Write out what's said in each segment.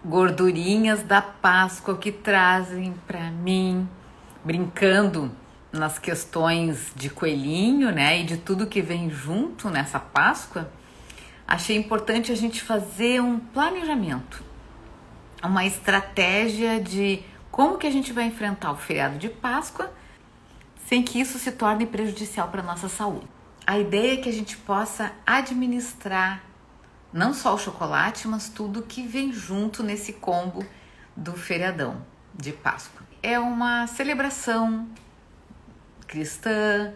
gordurinhas da Páscoa que trazem para mim, brincando nas questões de coelhinho, né, e de tudo que vem junto nessa Páscoa. Achei importante a gente fazer um planejamento, uma estratégia de como que a gente vai enfrentar o feriado de Páscoa sem que isso se torne prejudicial para a nossa saúde. A ideia é que a gente possa administrar não só o chocolate, mas tudo que vem junto nesse combo do feriadão de Páscoa. É uma celebração cristã,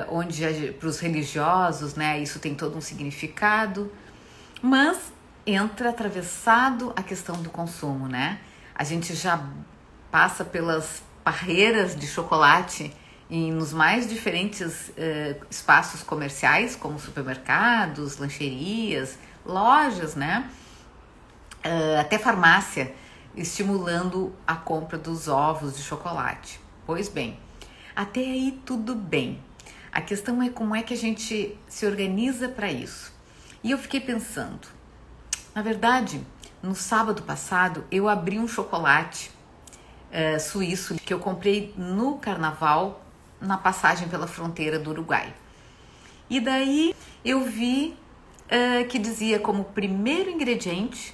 onde para os religiosos, né, isso tem todo um significado, mas entra atravessado a questão do consumo, né? A gente já passa pelas barreiras de chocolate nos mais diferentes espaços comerciais, como supermercados, lancherias, lojas, né? Até farmácia, estimulando a compra dos ovos de chocolate. Pois bem, até aí tudo bem. A questão é como é que a gente se organiza para isso. E eu fiquei pensando, na verdade, no sábado passado eu abri um chocolate suíço que eu comprei no carnaval, na passagem pela fronteira do Uruguai. E daí eu vi que dizia como primeiro ingrediente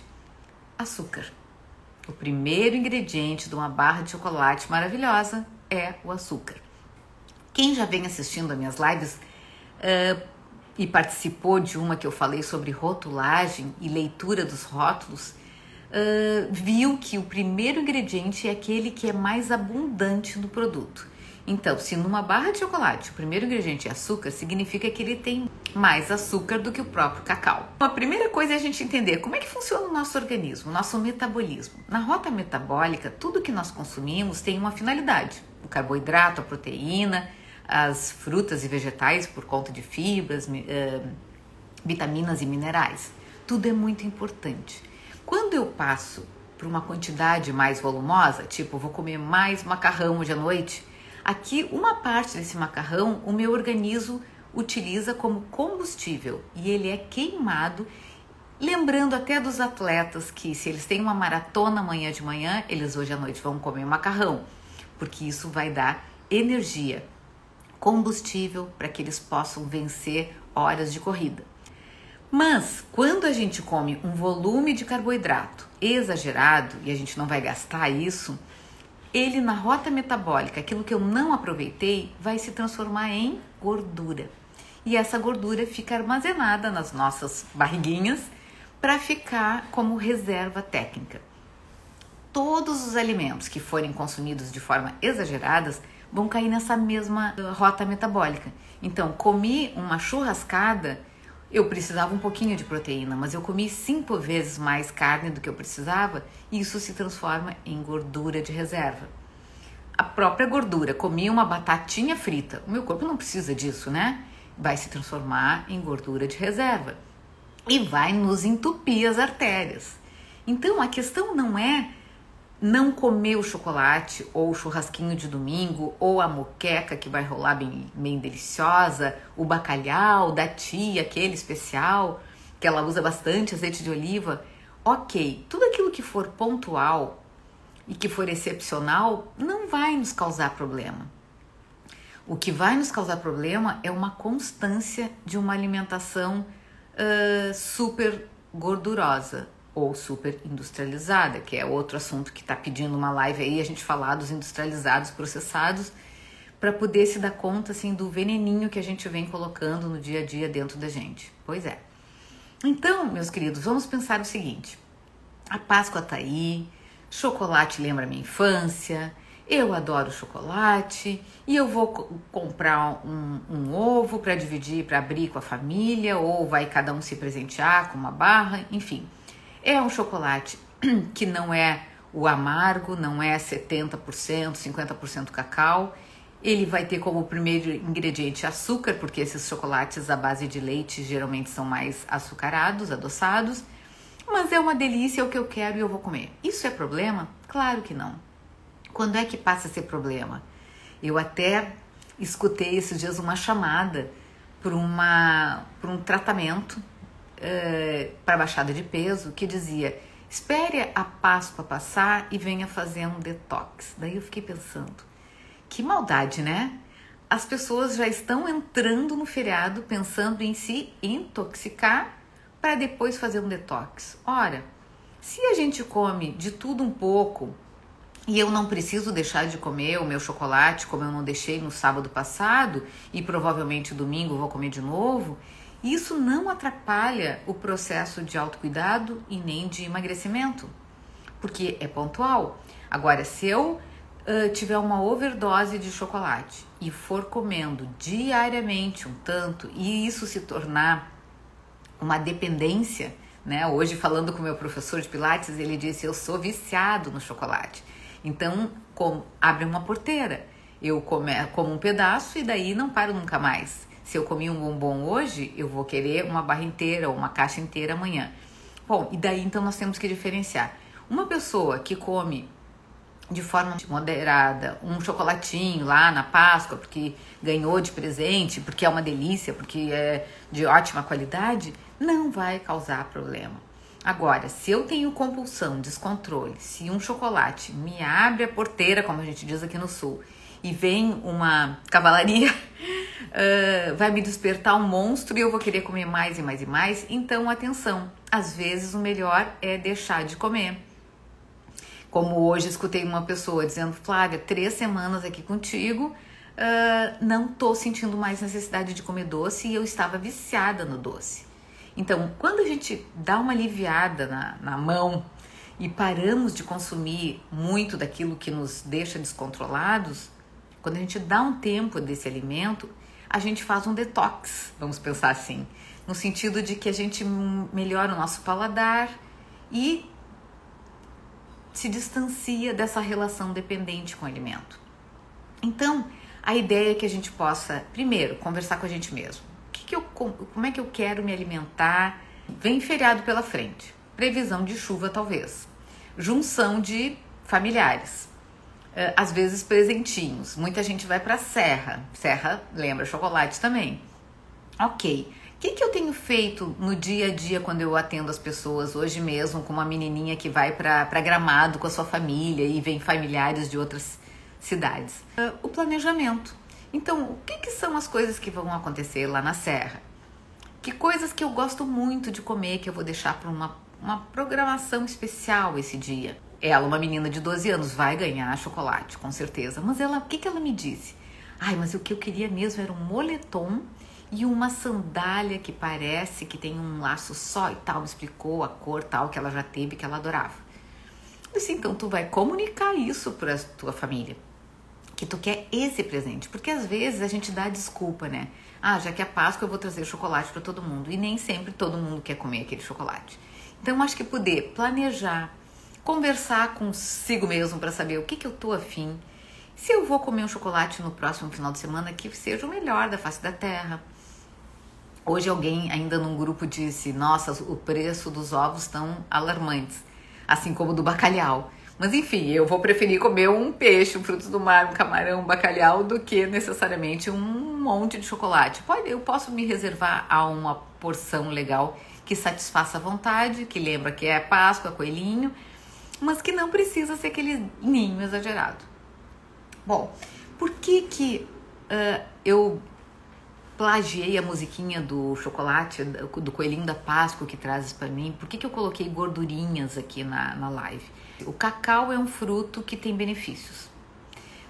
açúcar. O primeiro ingrediente de uma barra de chocolate maravilhosa é o açúcar. Quem já vem assistindo as minhas lives e participou de uma que eu falei sobre rotulagem e leitura dos rótulos, viu que o primeiro ingrediente é aquele que é mais abundante no produto. Então, se numa barra de chocolate o primeiro ingrediente é açúcar, significa que ele tem mais açúcar do que o próprio cacau. A primeira coisa é a gente entender como é que funciona o nosso organismo, o nosso metabolismo. Na rota metabólica, tudo que nós consumimos tem uma finalidade. O carboidrato, a proteína, as frutas e vegetais por conta de fibras, vitaminas e minerais. Tudo é muito importante. Quando eu passo para uma quantidade mais volumosa, tipo, vou comer mais macarrão hoje à noite, aqui uma parte desse macarrão o meu organismo utiliza como combustível e ele é queimado, lembrando até dos atletas que se eles têm uma maratona amanhã de manhã, eles hoje à noite vão comer macarrão, porque isso vai dar energia, combustível para que eles possam vencer horas de corrida. Mas quando a gente come um volume de carboidrato exagerado e a gente não vai gastar isso, ele na rota metabólica, aquilo que eu não aproveitei, vai se transformar em gordura. E essa gordura fica armazenada nas nossas barriguinhas para ficar como reserva técnica. Todos os alimentos que forem consumidos de forma exagerada vão cair nessa mesma rota metabólica. Então, comi uma churrascada, eu precisava um pouquinho de proteína, mas eu comi 5 vezes mais carne do que eu precisava e isso se transforma em gordura de reserva. A própria gordura, comi uma batatinha frita, o meu corpo não precisa disso, né? Vai se transformar em gordura de reserva e vai nos entupir as artérias. Então a questão não é não comer o chocolate ou o churrasquinho de domingo ou a moqueca que vai rolar bem deliciosa, o bacalhau da tia, aquele especial que ela usa bastante azeite de oliva. Ok, tudo aquilo que for pontual e que for excepcional não vai nos causar problema. O que vai nos causar problema é uma constância de uma alimentação super gordurosa ou super industrializada, que é outro assunto que está pedindo uma live aí, a gente falar dos industrializados, processados, para poder se dar conta assim, do veneninho que a gente vem colocando no dia a dia dentro da gente. Pois é. Então, meus queridos, vamos pensar o seguinte, a Páscoa tá aí, chocolate lembra minha infância, eu adoro chocolate e eu vou comprar um ovo para dividir, para abrir com a família, ou vai cada um se presentear com uma barra, enfim. É um chocolate que não é o amargo, não é 70%, 50% cacau. Ele vai ter como primeiro ingrediente açúcar, porque esses chocolates à base de leite geralmente são mais açucarados, adoçados. Mas é uma delícia, é o que eu quero e eu vou comer. Isso é problema? Claro que não. Quando é que passa a ser problema? Eu até escutei esses dias uma chamada por um tratamento para baixada de peso que dizia: Espere a Páscoa passar e venha fazer um detox. Daí eu fiquei pensando, que maldade, né? As pessoas já estão entrando no feriado pensando em se intoxicar para depois fazer um detox. Ora, se a gente come de tudo um pouco e eu não preciso deixar de comer o meu chocolate como eu não deixei no sábado passado e provavelmente domingo vou comer de novo, isso não atrapalha o processo de autocuidado e nem de emagrecimento, porque é pontual. Agora, se eu tiver uma overdose de chocolate e for comendo diariamente um tanto e isso se tornar uma dependência, né? Hoje, falando com o meu professor de Pilates, ele disse: eu sou viciado no chocolate. Então, abre uma porteira. Eu como um pedaço e daí não paro nunca mais. Se eu comi um bombom hoje, eu vou querer uma barra inteira ou uma caixa inteira amanhã. Bom, e daí então nós temos que diferenciar. Uma pessoa que come de forma moderada um chocolatinho lá na Páscoa, porque ganhou de presente, porque é uma delícia, porque é de ótima qualidade, não vai causar problema. Agora, se eu tenho compulsão, descontrole, se um chocolate me abre a porteira, como a gente diz aqui no Sul, e vem uma cavalaria, vai me despertar um monstro e eu vou querer comer mais e mais e mais, então atenção, às vezes o melhor é deixar de comer. Como hoje escutei uma pessoa dizendo: Flávia, 3 semanas aqui contigo, não tô sentindo mais necessidade de comer doce e eu estava viciada no doce. Então, quando a gente dá uma aliviada na mão e paramos de consumir muito daquilo que nos deixa descontrolados, quando a gente dá um tempo desse alimento, a gente faz um detox, vamos pensar assim, no sentido de que a gente melhora o nosso paladar e se distancia dessa relação dependente com o alimento. Então, a ideia é que a gente possa, primeiro, conversar com a gente mesmo. Como é que eu quero me alimentar? Vem feriado pela frente, previsão de chuva talvez, junção de familiares, às vezes presentinhos. Muita gente vai para Serra lembra chocolate também. Ok, o que eu tenho feito no dia a dia quando eu atendo as pessoas? Hoje mesmo com uma menininha que vai para Gramado com a sua família e vem familiares de outras cidades. O planejamento. Então, o que são as coisas que vão acontecer lá na Serra? Que coisas que eu gosto muito de comer que eu vou deixar para uma programação especial esse dia? Ela, uma menina de 12 anos, vai ganhar chocolate, com certeza. Mas o que ela me disse? Mas o que eu queria mesmo era um moletom e uma sandália que parece que tem um laço só e tal. Me explicou a cor tal que ela já teve, que ela adorava. Eu disse: então tu vai comunicar isso para a tua família, que tu quer esse presente, porque às vezes a gente dá desculpa, né? Já que é Páscoa eu vou trazer chocolate para todo mundo, e nem sempre todo mundo quer comer aquele chocolate. Então acho que poder planejar, conversar consigo mesmo para saber o que eu tô afim, se eu vou comer um chocolate no próximo final de semana que seja o melhor da face da terra. Hoje alguém ainda num grupo disse: nossa, o preço dos ovos estão alarmantes, assim como do bacalhau. Mas enfim, eu vou preferir comer um peixe, um frutos do mar, um camarão, um bacalhau, do que necessariamente um monte de chocolate. Eu posso me reservar a uma porção legal que satisfaça a vontade, que lembra que é Páscoa, coelhinho, mas que não precisa ser aquele ninho exagerado. Bom, por que eu plagiei a musiquinha do chocolate, do coelhinho da Páscoa que trazes para mim? Por que eu coloquei gordurinhas aqui na live? O cacau é um fruto que tem benefícios.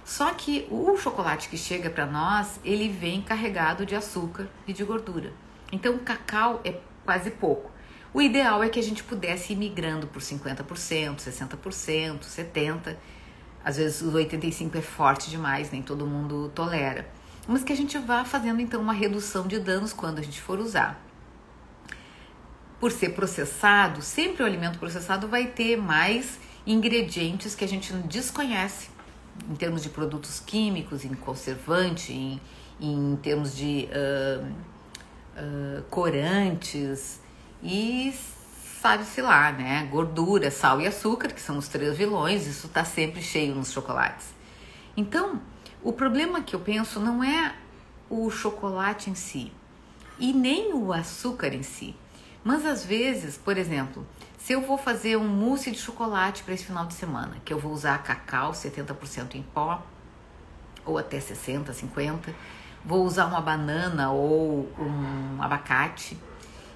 Só que o chocolate que chega para nós, ele vem carregado de açúcar e de gordura. Então o cacau é quase pouco. O ideal é que a gente pudesse ir migrando por 50%, 60%, 70%. Às vezes o 85% é forte demais, nem todo mundo tolera. Mas que a gente vá fazendo então uma redução de danos quando a gente for usar. Por ser processado, sempre o alimento processado vai ter mais ingredientes que a gente desconhece, em termos de produtos químicos, em conservante, em termos de corantes e sabe-se lá, né? Gordura, sal e açúcar, que são os 3 vilões, isso tá sempre cheio nos chocolates. Então, o problema que eu penso não é o chocolate em si e nem o açúcar em si, mas às vezes, por exemplo, Se eu vou fazer um mousse de chocolate para esse final de semana, que eu vou usar cacau 70% em pó, ou até 60, 50, vou usar uma banana ou um abacate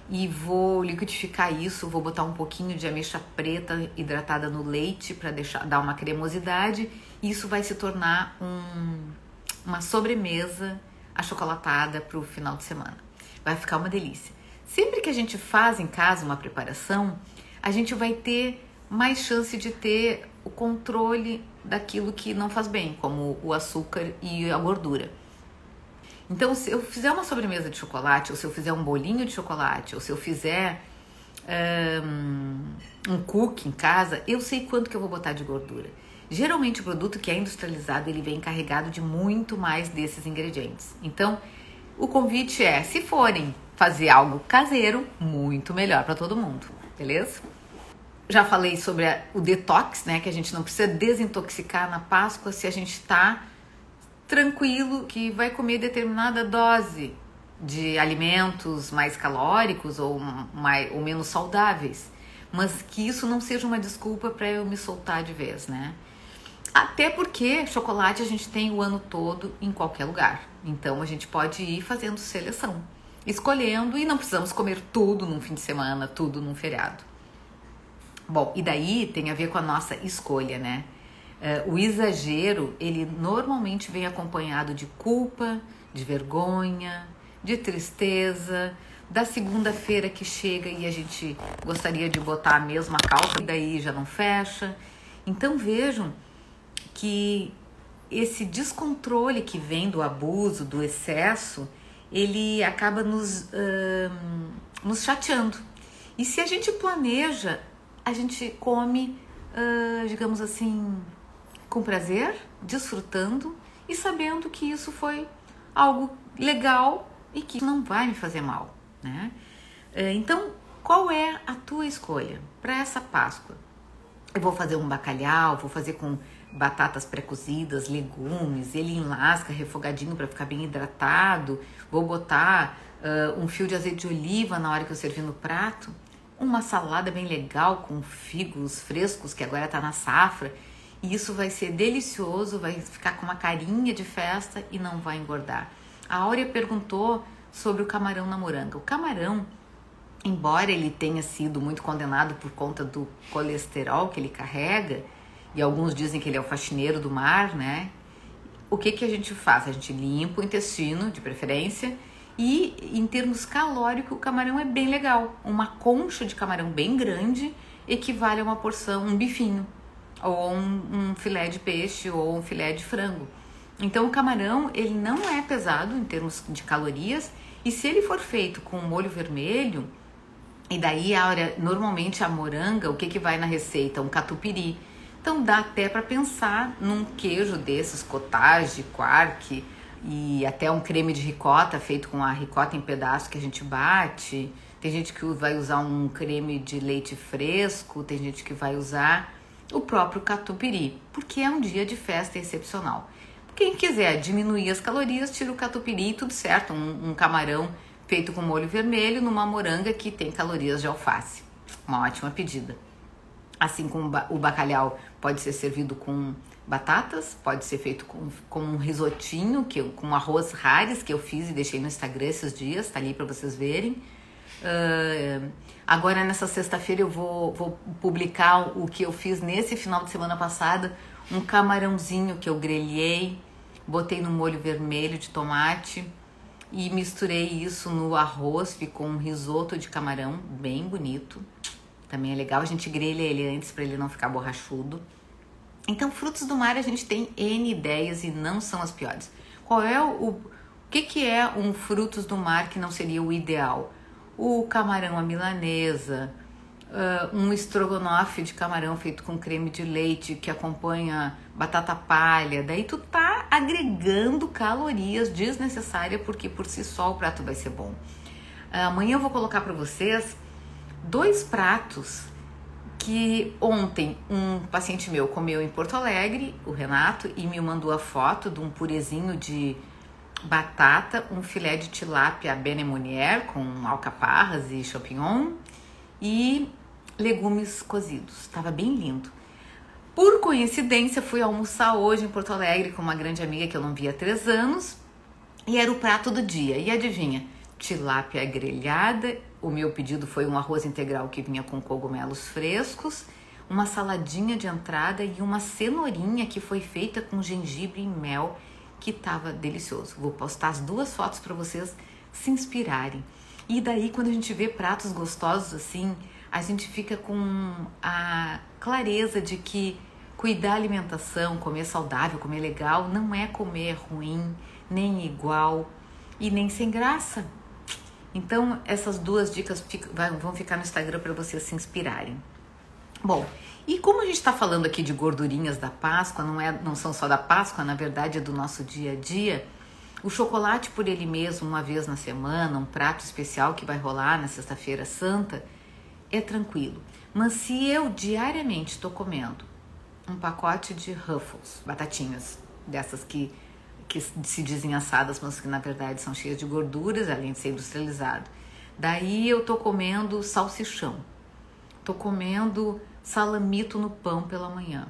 e vou liquidificar isso, vou botar um pouquinho de ameixa preta hidratada no leite para dar uma cremosidade, e isso vai se tornar uma sobremesa achocolatada para o final de semana. Vai ficar uma delícia. Sempre que a gente faz em casa uma preparação, a gente vai ter mais chance de ter o controle daquilo que não faz bem, como o açúcar e a gordura. Então, se eu fizer uma sobremesa de chocolate, ou se eu fizer um bolinho de chocolate, ou se eu fizer um cookie em casa, eu sei quanto que eu vou botar de gordura. Geralmente o produto que é industrializado, ele vem carregado de muito mais desses ingredientes. Então, o convite é, se forem fazer algo caseiro, muito melhor para todo mundo, beleza? Já falei sobre o detox, né? Que a gente não precisa desintoxicar na Páscoa se a gente tá tranquilo que vai comer determinada dose de alimentos mais calóricos ou menos saudáveis. Mas que isso não seja uma desculpa para eu me soltar de vez, né? Até porque chocolate a gente tem o ano todo em qualquer lugar. Então a gente pode ir fazendo seleção, escolhendo, e não precisamos comer tudo num fim de semana, tudo num feriado. Bom, e daí tem a ver com a nossa escolha, né? O exagero, ele normalmente vem acompanhado de culpa, de vergonha, de tristeza, da segunda-feira que chega e a gente gostaria de botar a mesma calça e daí já não fecha. Então vejam que esse descontrole que vem do abuso, do excesso, ele acaba nos chateando. E se a gente planeja, a gente come, digamos assim, com prazer, desfrutando e sabendo que isso foi algo legal e que não vai me fazer mal, né? Então, qual é a tua escolha para essa Páscoa? Eu vou fazer um bacalhau, vou fazer com batatas pré-cozidas, legumes, ele em lasca, refogadinho para ficar bem hidratado, vou botar um fio de azeite de oliva na hora que eu servir no prato, uma salada bem legal com figos frescos, que agora tá na safra, e isso vai ser delicioso, vai ficar com uma carinha de festa e não vai engordar. A Áurea perguntou sobre o camarão na moranga. O camarão, embora ele tenha sido muito condenado por conta do colesterol que ele carrega, e alguns dizem que ele é o faxineiro do mar, né? O que a gente faz? A gente limpa o intestino, de preferência, e em termos calóricos, o camarão é bem legal. Uma concha de camarão bem grande equivale a uma porção, um bifinho, ou um filé de peixe, ou um filé de frango. Então o camarão, ele não é pesado em termos de calorias, e se ele for feito com molho vermelho, e daí normalmente a moranga, o que vai na receita? Um catupiry. Então dá até para pensar num queijo desses, cottage, quark, e até um creme de ricota feito com a ricota em pedaço que a gente bate. Tem gente que vai usar um creme de leite fresco, tem gente que vai usar o próprio catupiry, porque é um dia de festa excepcional. Quem quiser diminuir as calorias, tira o catupiry, tudo certo, um camarão feito com molho vermelho numa moranga que tem calorias de alface. Uma ótima pedida. Assim como o bacalhau pode ser servido com batatas, pode ser feito com um risotinho, com arroz Hares, que eu fiz e deixei no Instagram esses dias, tá ali para vocês verem. Agora nessa sexta-feira eu vou publicar o que eu fiz nesse final de semana passada, um camarãozinho que eu grelhei, botei no molho vermelho de tomate e misturei isso no arroz, ficou um risoto de camarão bem bonito. Também é legal, a gente grelha ele antes para ele não ficar borrachudo. Então, frutos do mar a gente tem N ideias e não são as piores. Qual é o que é um frutos do mar que não seria o ideal? O camarão à milanesa, um estrogonofe de camarão feito com creme de leite que acompanha batata palha. Daí tu tá agregando calorias desnecessárias porque por si só o prato vai ser bom. Amanhã eu vou colocar para vocês 2 pratos que ontem um paciente meu comeu em Porto Alegre, o Renato, e me mandou a foto de um purezinho de batata, um filé de tilápia benemonier com alcaparras e champignon e legumes cozidos. Estava bem lindo. Por coincidência, fui almoçar hoje em Porto Alegre com uma grande amiga que eu não via há 3 anos. E era o prato do dia. E adivinha? Tilápia grelhada. O meu pedido foi um arroz integral que vinha com cogumelos frescos, uma saladinha de entrada e uma cenourinha que foi feita com gengibre e mel, que estava delicioso. Vou postar as 2 fotos para vocês se inspirarem. E daí, quando a gente vê pratos gostosos assim, a gente fica com a clareza de que cuidar da alimentação, comer saudável, comer legal, não é comer ruim, nem igual e nem sem graça. Então, essas 2 dicas vão ficar no Instagram para vocês se inspirarem. Bom, e como a gente está falando aqui de gordurinhas da Páscoa, não são só da Páscoa, na verdade é do nosso dia a dia, o chocolate por ele mesmo, uma vez na semana, um prato especial que vai rolar na Sexta-feira Santa, é tranquilo. Mas se eu diariamente estou comendo um pacote de Ruffles, batatinhas, dessas que se dizem assadas, mas que na verdade são cheias de gorduras, além de ser industrializado. Daí eu tô comendo salsichão, tô comendo salamito no pão pela manhã,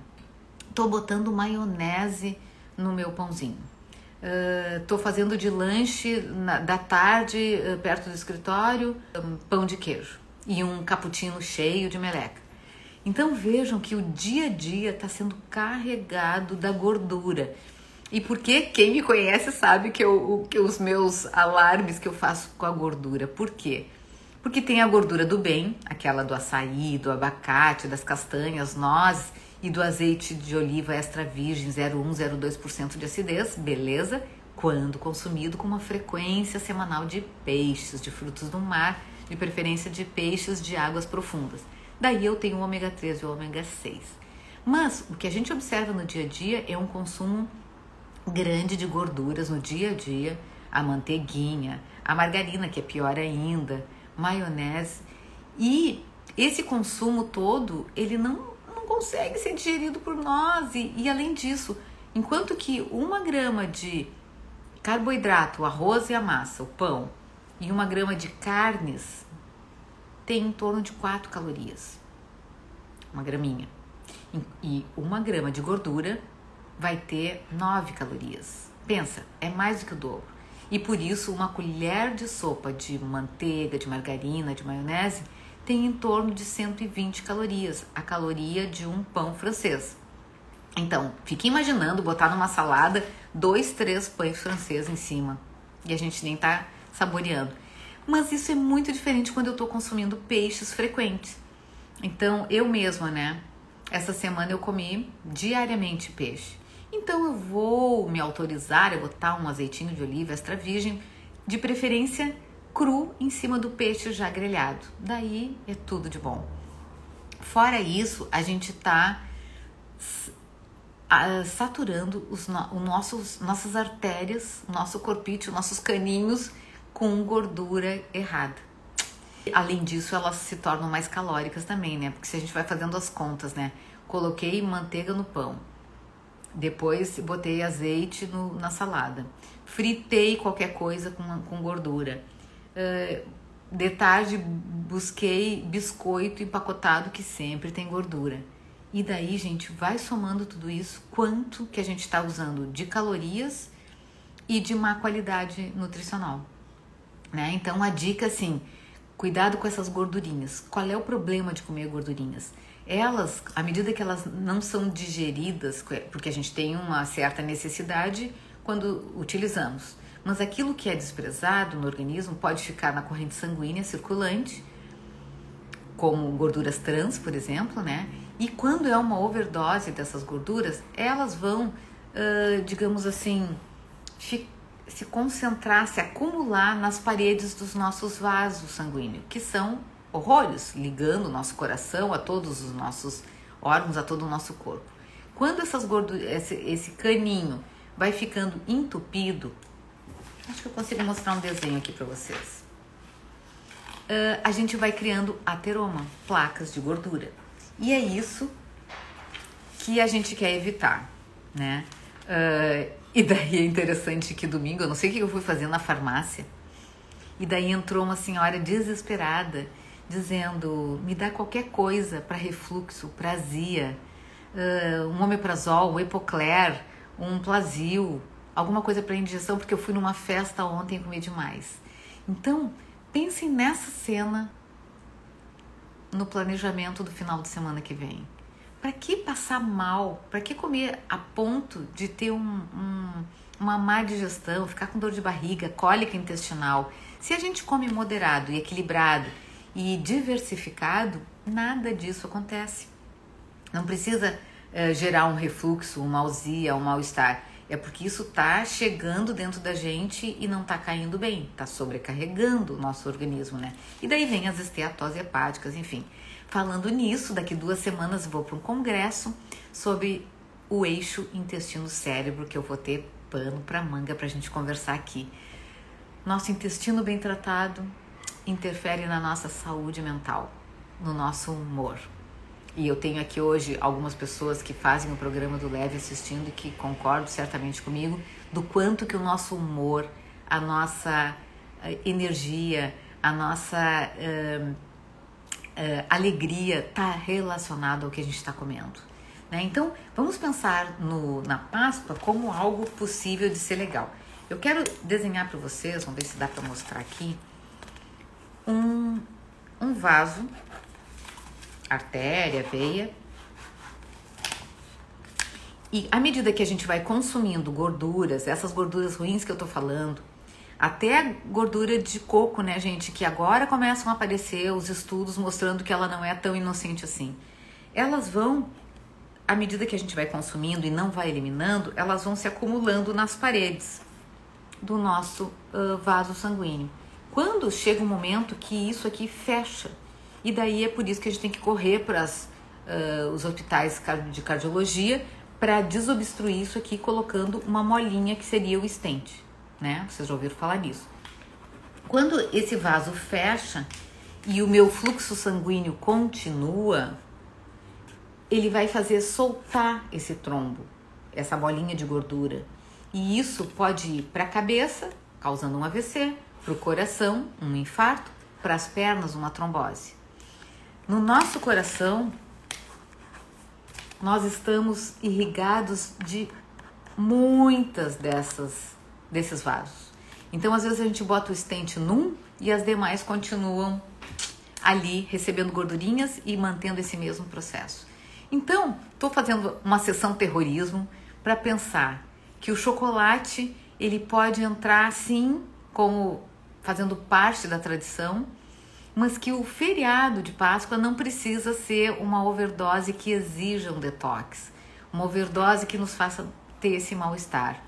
tô botando maionese no meu pãozinho, tô fazendo de lanche da tarde, perto do escritório, pão de queijo e um cappuccino cheio de meleca. Então vejam que o dia a dia está sendo carregado da gordura. E porque quem me conhece sabe que os meus alarmes que eu faço com a gordura. Por quê? Porque tem a gordura do bem, aquela do açaí, do abacate, das castanhas, nozes e do azeite de oliva extra virgem 0,1, 0,2% de acidez, beleza? Quando consumido com uma frequência semanal de peixes, de frutos do mar, de preferência de peixes de águas profundas. Daí eu tenho o ômega 3 e o ômega 6. Mas o que a gente observa no dia a dia é um consumo grande de gorduras no dia a dia, a manteiguinha, a margarina, que é pior ainda, maionese. E esse consumo todo, ele não consegue ser digerido por nós. E além disso, enquanto que 1 grama de carboidrato, o arroz e a massa, o pão, e 1 grama de carnes tem em torno de 4 calorias, 1 graminha. E 1 grama de gordura vai ter 9 calorias. Pensa, é mais do que o dobro. E por isso, 1 colher de sopa de manteiga, de margarina, de maionese, tem em torno de 120 calorias, a caloria de um pão francês. Então, fique imaginando botar numa salada 2, 3 pães franceses em cima. E a gente nem tá saboreando. Mas isso é muito diferente quando eu estou consumindo peixes frequentes. Então, eu mesma, né? Essa semana eu comi diariamente peixe. Então, eu vou me autorizar a botar um azeitinho de oliva extra virgem, de preferência cru, em cima do peixe já grelhado. Daí é tudo de bom. Fora isso, a gente tá saturando nossas artérias, nosso corpite, nossos caninhos com gordura errada. Além disso, elas se tornam mais calóricas também, né? Porque se a gente vai fazendo as contas, né? Coloquei manteiga no pão, depois botei azeite na salada, fritei qualquer coisa com gordura. De tarde busquei biscoito empacotado que sempre tem gordura. E daí, gente, vai somando tudo isso, quanto que a gente está usando de calorias e de má qualidade nutricional. Né? Então a dica assim, cuidado com essas gordurinhas. Qual é o problema de comer gordurinhas? Elas, à medida que elas não são digeridas, porque a gente tem uma certa necessidade quando utilizamos, mas aquilo que é desprezado no organismo pode ficar na corrente sanguínea circulante, como gorduras trans, por exemplo, né? E quando é uma overdose dessas gorduras, elas vão, digamos assim, se concentrar, se acumular nas paredes dos nossos vasos sanguíneos, que são horrores, ligando o nosso coração a todos os nossos órgãos, a todo o nosso corpo. Quando essas gorduras, esse caninho vai ficando entupido, acho que eu consigo mostrar um desenho aqui para vocês. A gente vai criando ateroma, placas de gordura. E é isso que a gente quer evitar, né? E daí é interessante que domingo, eu não sei o que eu fui fazer na farmácia, e daí entrou uma senhora desesperada, dizendo: me dá qualquer coisa para refluxo, para azia, um omeprazol, um Epocler, um Plasil, alguma coisa para indigestão, porque eu fui numa festa ontem e comi demais. Então, pensem nessa cena no planejamento do final de semana que vem. Para que passar mal? Para que comer a ponto de ter uma má digestão, ficar com dor de barriga, cólica intestinal? Se a gente come moderado e equilibrado e diversificado, nada disso acontece. Não precisa gerar um refluxo, uma azia, um mal-estar. É porque isso está chegando dentro da gente e não está caindo bem, está sobrecarregando o nosso organismo, né? E daí vem as esteatoses hepáticas, enfim. Falando nisso, daqui 2 semanas eu vou para um congresso sobre o eixo intestino-cérebro, que eu vou ter pano para manga para a gente conversar aqui. Nosso intestino bem tratado interfere na nossa saúde mental, no nosso humor. E eu tenho aqui hoje algumas pessoas que fazem o programa do Leve assistindo e que concordam certamente comigo do quanto que o nosso humor, a nossa energia, a nossa alegria está relacionado ao que a gente está comendo, né? Então, vamos pensar na Páscoa como algo possível de ser legal. Eu quero desenhar para vocês, vamos ver se dá para mostrar aqui, um vaso, artéria, veia. E à medida que a gente vai consumindo gorduras, essas gorduras ruins que eu tô falando, até a gordura de coco, né, gente, que agora começam a aparecer os estudos mostrando que ela não é tão inocente assim. Elas vão, à medida que a gente vai consumindo e não vai eliminando, elas vão se acumulando nas paredes do nosso vaso sanguíneo. Quando chega um momento que isso aqui fecha, e daí é por isso que a gente tem que correr para os hospitais de cardiologia para desobstruir isso aqui, colocando uma molinha que seria o stent, né? Vocês já ouviram falar nisso. Quando esse vaso fecha e o meu fluxo sanguíneo continua, ele vai fazer soltar esse trombo, essa bolinha de gordura. E isso pode ir para a cabeça, causando um AVC, para o coração, um infarto, para as pernas, uma trombose. No nosso coração, nós estamos irrigados de muitas desses vasos. Então, às vezes a gente bota o stent num e as demais continuam ali recebendo gordurinhas e mantendo esse mesmo processo. Então, estou fazendo uma sessão terrorismo para pensar que o chocolate ele pode entrar sim como fazendo parte da tradição, mas que o feriado de Páscoa não precisa ser uma overdose que exija um detox, uma overdose que nos faça ter esse mal-estar.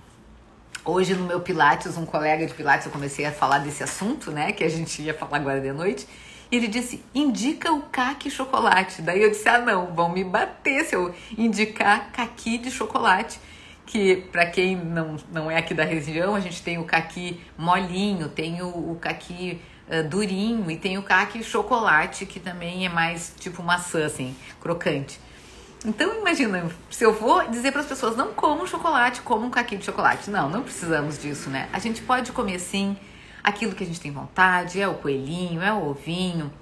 Hoje no meu Pilates, um colega de Pilates, eu comecei a falar desse assunto, né, que a gente ia falar agora de noite, e ele disse, indica o caqui chocolate. Daí eu disse, não, vão me bater se eu indicar caqui de chocolate, que para quem não é aqui da região, a gente tem o caqui molinho, tem o caqui durinho e tem o caqui chocolate, que também é mais tipo maçã, assim, crocante. Então imagina, se eu vou dizer para as pessoas, não comam chocolate, comam um caqui de chocolate. Não precisamos disso, né? A gente pode comer sim aquilo que a gente tem vontade, é o coelhinho, é o ovinho.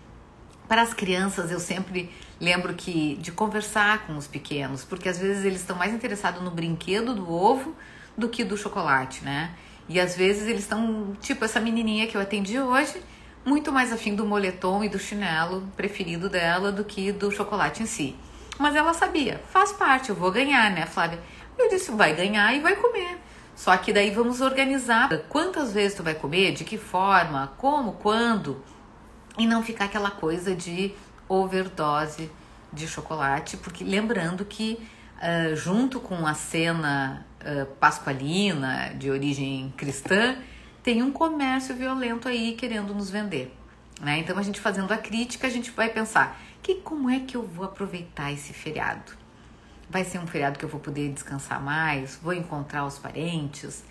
Para as crianças eu sempre lembro de conversar com os pequenos, porque às vezes eles estão mais interessados no brinquedo do ovo do que do chocolate, né? E às vezes eles estão, tipo essa menininha que eu atendi hoje, muito mais afim do moletom e do chinelo preferido dela do que do chocolate em si. Mas ela sabia, faz parte, eu vou ganhar, né, Flávia? Eu disse, vai ganhar e vai comer. Só que daí vamos organizar quantas vezes tu vai comer, de que forma, como, quando, e não ficar aquela coisa de overdose de chocolate, porque lembrando que junto com a cena pascualina de origem cristã, tem um comércio violento aí querendo nos vender, né? Então a gente fazendo a crítica, a gente vai pensar, como é que eu vou aproveitar esse feriado? Vai ser um feriado que eu vou poder descansar mais, vou encontrar os parentes,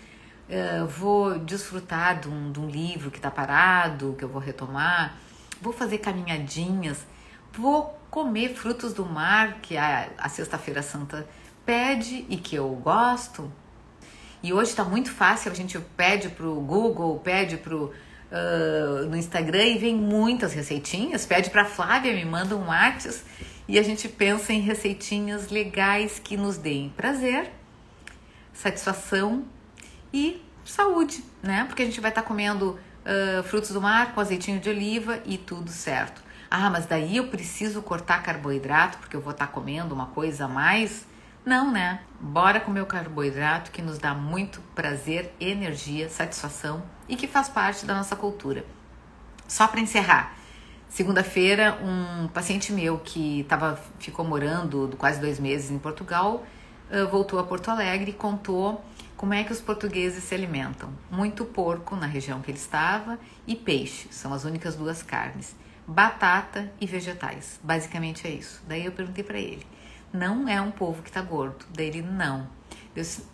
vou desfrutar de um livro que está parado, que eu vou retomar, vou fazer caminhadinhas, vou comer frutos do mar, que a Sexta-feira Santa pede e que eu gosto. E hoje está muito fácil, a gente pede para o Google, pede para o no Instagram e vem muitas receitinhas. Pede pra Flávia, me manda um WhatsApp e a gente pensa em receitinhas legais que nos deem prazer, satisfação e saúde, né? Porque a gente vai estar comendo frutos do mar com azeitinho de oliva e tudo certo. Ah, mas daí eu preciso cortar carboidrato porque eu vou estar comendo uma coisa a mais? Não, né? Bora comer o carboidrato que nos dá muito prazer, energia, satisfação e que faz parte da nossa cultura. Só para encerrar, segunda-feira um paciente meu que ficou morando quase 2 meses em Portugal, voltou a Porto Alegre e contou como é que os portugueses se alimentam. Muito porco na região que ele estava e peixe, são as únicas 2 carnes. Batata e vegetais, basicamente é isso. Daí eu perguntei para ele, não é um povo que tá gordo? Daí ele, não.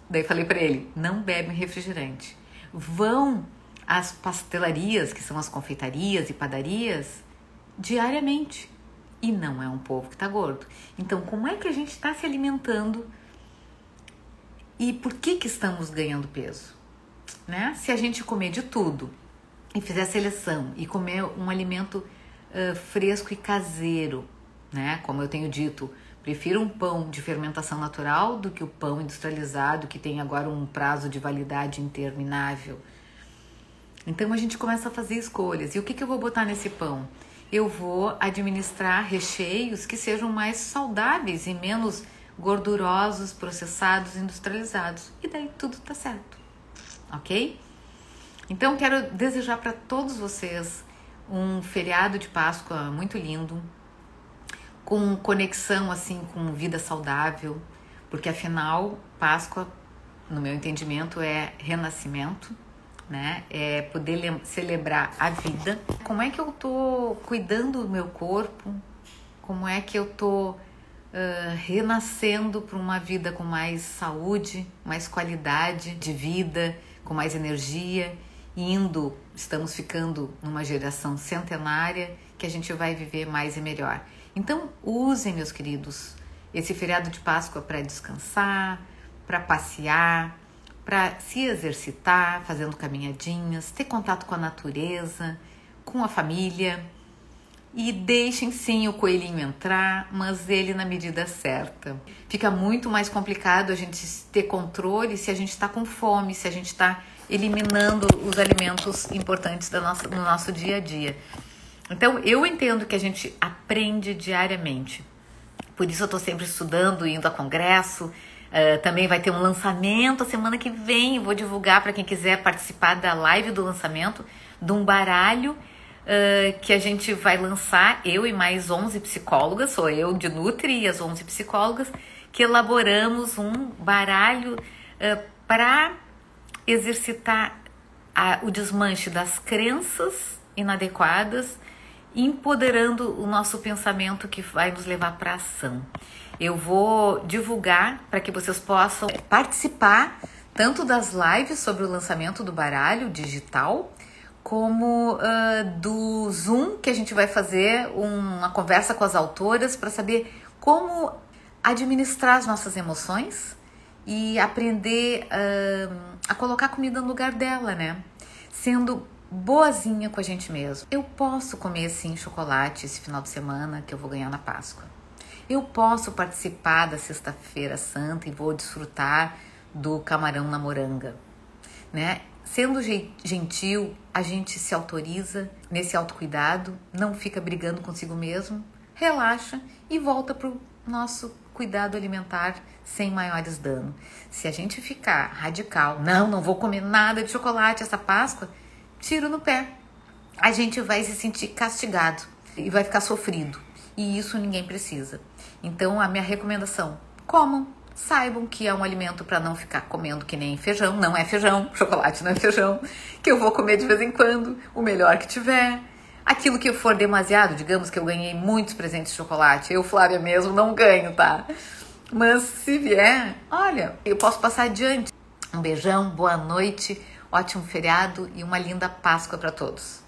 Daí falei para ele, não bebe refrigerante. Vão às pastelarias, que são as confeitarias e padarias, diariamente. E não é um povo que tá gordo. Então, como é que a gente está se alimentando e por que estamos ganhando peso? Né? Se a gente comer de tudo e fizer seleção e comer um alimento fresco e caseiro, né? Como eu tenho dito, prefiro um pão de fermentação natural do que o pão industrializado que tem agora um prazo de validade interminável. Então a gente começa a fazer escolhas. E o que eu vou botar nesse pão? Eu vou administrar recheios que sejam mais saudáveis e menos gordurosos, processados, industrializados. E daí tudo tá certo, ok? Então quero desejar para todos vocês um feriado de Páscoa muito lindo, com conexão assim com vida saudável, porque afinal Páscoa, no meu entendimento, é renascimento, né? É poder celebrar a vida. Como é que eu tô cuidando do meu corpo? Como é que eu tô renascendo para uma vida com mais saúde, mais qualidade de vida, com mais energia, estamos ficando numa geração centenária que a gente vai viver mais e melhor. Então usem, meus queridos, esse feriado de Páscoa para descansar, para passear, para se exercitar, fazendo caminhadinhas, ter contato com a natureza, com a família. E deixem sim o coelhinho entrar, mas ele na medida certa. Fica muito mais complicado a gente ter controle se a gente está com fome, se a gente está eliminando os alimentos importantes no nosso dia a dia. Então, eu entendo que a gente aprende diariamente. Por isso eu estou sempre estudando, indo a congresso. Também vai ter um lançamento a semana que vem. Vou divulgar para quem quiser participar da live do lançamento de um baralho que a gente vai lançar, eu e mais 11 psicólogas, sou eu de Nutri e as 11 psicólogas, que elaboramos um baralho para exercitar o desmanche das crenças inadequadas, empoderando o nosso pensamento que vai nos levar para a ação. Eu vou divulgar para que vocês possam participar tanto das lives sobre o lançamento do baralho digital, como do Zoom, que a gente vai fazer uma conversa com as autoras para saber como administrar as nossas emoções e aprender a colocar comida no lugar dela, né? Sendo boazinha com a gente mesmo. Eu posso comer sim chocolate esse final de semana que eu vou ganhar na Páscoa. Eu posso participar da Sexta-feira Santa e vou desfrutar do camarão na moranga, né? Sendo gentil, a gente se autoriza nesse autocuidado, não fica brigando consigo mesmo, relaxa e volta pro nosso cuidado alimentar sem maiores danos. Se a gente ficar radical, não vou comer nada de chocolate essa Páscoa, tiro no pé. A gente vai se sentir castigado e vai ficar sofrido. E isso ninguém precisa. Então, a minha recomendação, comam. Saibam que é um alimento para não ficar comendo que nem feijão. Não é feijão, chocolate não é feijão. Que eu vou comer de vez em quando, o melhor que tiver. Aquilo que for demasiado, digamos que eu ganhei muitos presentes de chocolate. Eu, Flávia mesmo, não ganho, tá? Mas se vier, olha, eu posso passar adiante. Um beijão, boa noite, ótimo feriado e uma linda Páscoa para todos.